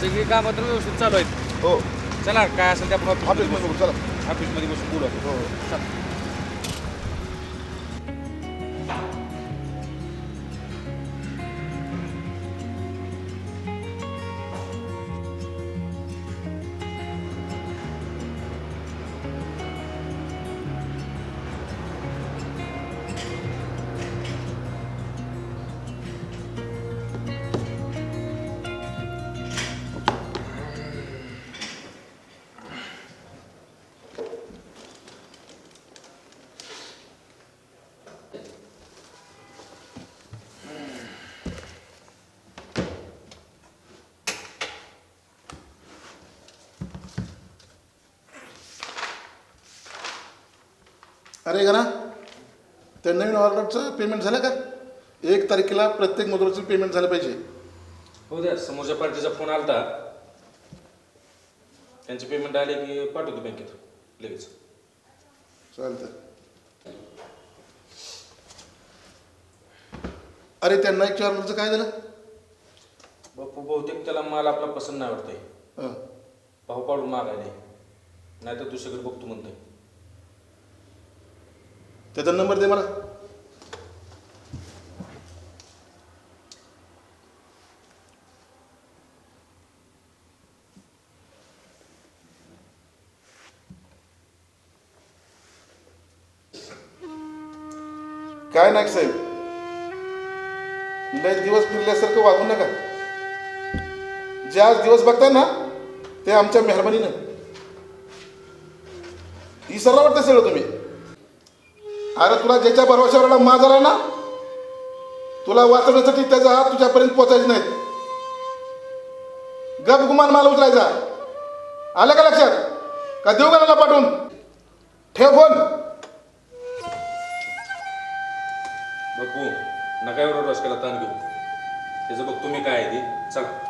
सगळी कामं तर व्यवस्थित चालू आहेत. हो चला काय असेल ते आपण ऑफिसमध्ये बघू चला. ऑफिसमध्ये बसून बोलू. हो चला. अरे का ना त्या नवीन ऑर्डरचं पेमेंट झालं का? 1 तारखेला प्रत्येक मजुराचं पेमेंट झालं पाहिजे. हो द्या, समोरच्या पार्टीचा फोन आलता. त्यांचे पेमेंट आले की पाठवतो बँकेत लगेच. चालतं. अरे त्या नाईकच्या ऑर्डरचं काय झालं? बापू बहुतेक त्याला माल आपला पसंत नाही वाटतंय. हं. भाव पाडून मागायला नाही तर दुसरीकडे बघतो म्हणतोय. त्याचा नंबर दे मला. काय नाईक साहेब, लय दिवस फिरल्यासारखं वागू नका. जे आज दिवस बघताय ना ते आमच्या मेहरबानीनं. विसरला वाटतं सगळं तुम्ही. अरे तुला ज्याच्या भरवशावर माज आला ना, तुला वाचवण्यासाठी त्याचा हात तुझ्यापर्यंत पोचायचे नाहीत. गप गुमान माल उचलायचा. आलं का लक्षात? का देऊ का पाठवून? ठेव फोन. बापू नका एवढा रस केला ताण घेऊ. त्याचं बघ तुम्ही काय आहे ती. चला.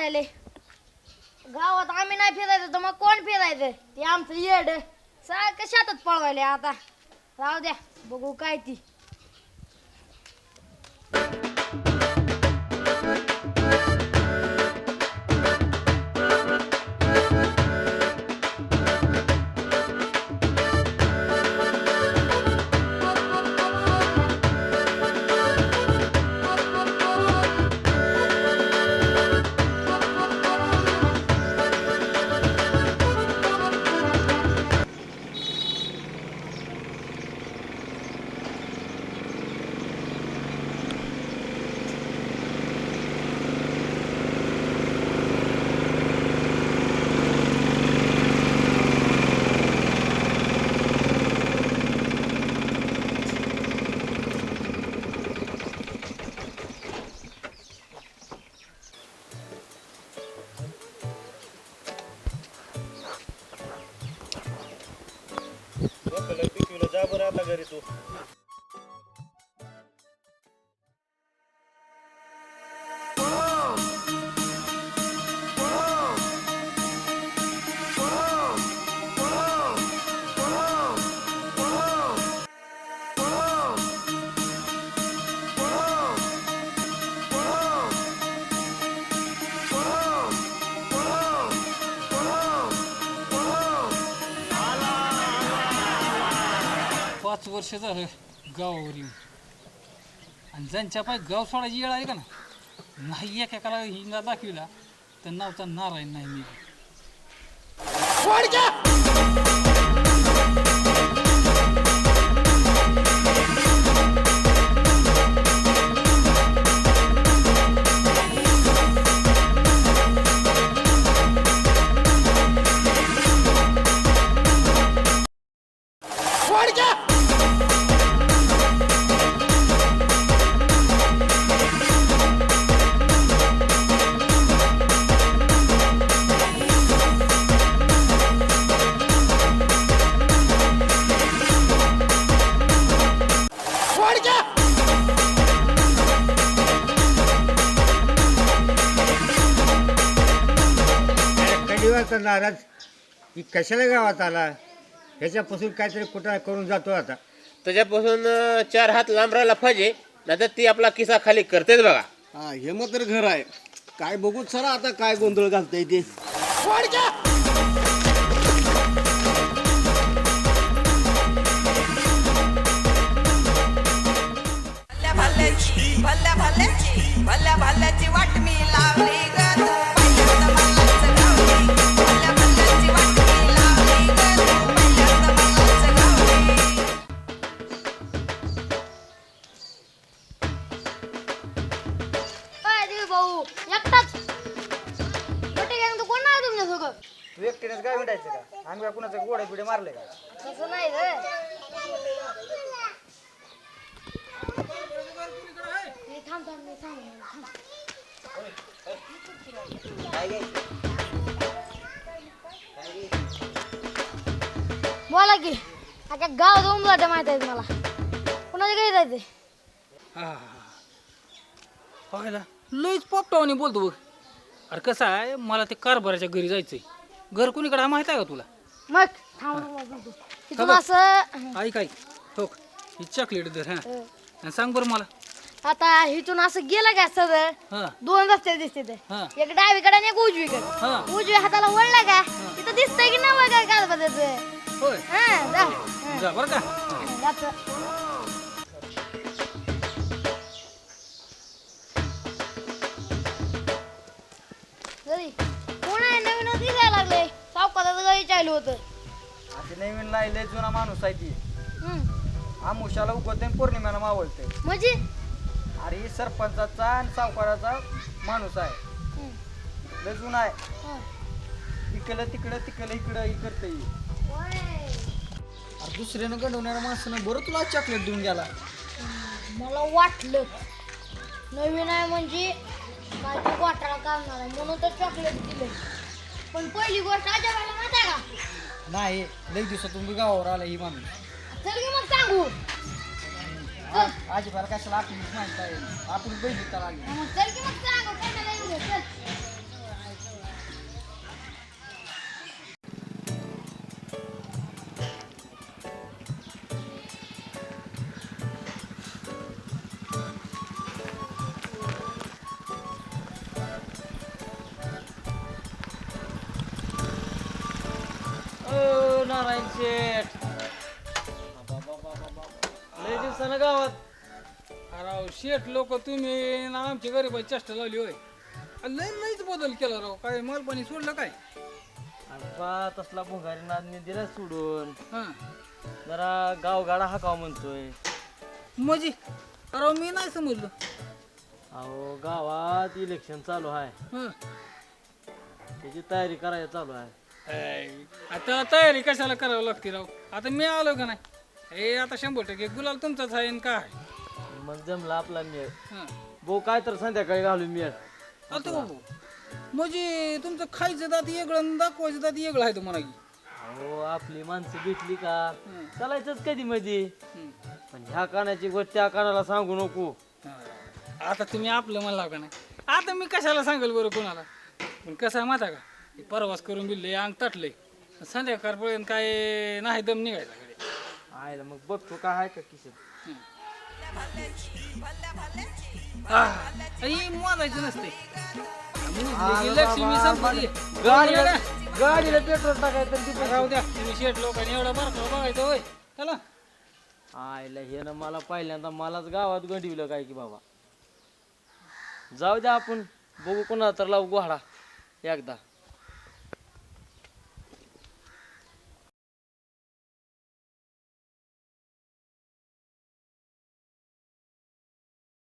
पळवायले. गावात आम्ही नाही फिरायचं तर मग कोण फिरायचं? ते आमचं येड सारखं शेतात पळवायले. आता राहू द्या, बघू काय ती. जा बरं आता घरी तू. 5 वर्ष झालं गावावर येऊन आणि ज्यांच्या पाय गाव सोडायची वेळ आली का ना, नाही एकेकाला हिंगा दाखविला तर नावचा नारायण नाही मी. कधीवाचा नाराज की कशाला गावात आला, ह्याच्यापासून काहीतरी कुठं करून जातो आता. त्याच्यापासून 4 हात लांब राहिला पाहिजे, नाहीतर ती आपला किस्सा खाली करतेच बघा. हा हे मात्र घर आहे. काय बघू सरा आता काय गोंधळ घालतंय ते. भल्या भल्याची वाट मी लावली ग तू पहिल्यांदा मलाच गावली. भल्या भल्याची वाट मी लावली ग तू पहिल्यांदा मलाच गावली. काय देवी भाऊ एकटाच मोठे गँग कोण नाही तुमच्या सोबत? तू एकटीनेच काय भेटायचं का? आम्ही काय कुणाचं गोडे बिडे मारले का? तसं नाही रे. थांब. बोला की अख्या गावात उमलाट माहित आहेत मला. कुणाच्या घरी जायचंय? बघायला लईच पॉपटावानी बोलतो बघ. अरे कसं आहे, मला ते कारभाराच्या घरी जायचंय. घर कुणीकडे हा माहित आहे का तुला? मग थांब तिथून असं ऐक हो, ही चॉकलेट धर. हा आणि सांग बरं मला. आता इथून असं गेलं का सगळं हा 2 रस्ते दिसते ते. हा. एक डावीकडे आणि एक हा. उजवीकडे. उजव्या हाताला वळला का तिथं दिसतंय की नाही बघा कारभाराचं. होय, हा जा जा बरं का. जातं. घरी कोण आहे? नवीन दिसायला लागले. सावकाराचं घरी चालू होतं. असे नवीन लायले जुना माणूस आहे ती. हम्म. आमुषाला उगवते पौर्णिमेला मावळते. म्हणजे अरे ही सरपंचाचा आणि सावकाराचा माणूस आहे. हम्म. लय जुना आहे. हा. इकडं तिकडं इकडं ही करते. होय. अरे दुसऱ्यानं गंडवणाऱ्या माणसानं बरं तुला चॉकलेट देऊन गेला. मला वाटलं नवीन आहे म्हणजे काय ते घोटाळा करणार आहे म्हणून तर चॉकलेट दिलं. पण पहिली गोष्ट आजोबाला माहित आहे का? नाही लई दिवसातून मी गावावर आला ही माणूस. चल की मग सांगू. आजीबाला कशाला आपली माहित आहे. आपण बहिणी त्याला लागली. मग चल की मग सांगू. कशाला येऊ दे, चल. नारायण शेठ लय दिवसानं गावात. राव शेठ लोक तुम्ही ना आमची गरीबाची चेष्टा लावली होय. लय लयच बदल केला राव. काय मालपाणी सोडलं काय? आणि तसला भुंगारी नादनी दिला सोडून हा जरा गावगाडा हाकाव म्हणतोय. म्हणजे राव मी नाही समजलं. अहो गावात इलेक्शन चालू आहे, हं. त्याची तयारी करायला चालू आहे. आता तयारी कशाला करावं लागते राव. आता मी आलो का नाही हे आता 100% गुलाल तुमचाच आहे आणि काय. मग जमला आपला मेळ. हं. भाऊ काय तर संध्याकाळी घालू मेळ. आता बाबू म्हणजे तुमचं खायचं दात वेगळं आणि दाखवायचं दात वेगळं आहे तुम्हाला की. अहो आपली माणसं भेटली का हं. चालायचंच कधी मध्ये. हं. पण ह्या कानाची गोष्ट त्या कानाला सांगू नको. आता तुम्ही आपलं म्हणला का नाही. आता मी कशाला सांगेल बरं कोणाला. पण कसं आहे माहिती आहे का हे परवास करून बिल्ले अंग तटले संध्याकाळपर्यंत काय नाही दम निघायचा कडे. आयला मग बघतो काय आहे का किशोर. मोजायचं नसते लक्ष्मी संपत्ती. गाडीला पेट्रोल टाकायचं. राहू द्या तुम्ही शेठ लोकांनी एवढा बरं बघायचं होय चला. आयला हे ना मला पहिल्यांदा मलाच गावात गंडीवलं काय की बाबा. जाऊ द्या आपण बघू कोणाला तर लावू गोहाडा एकदा.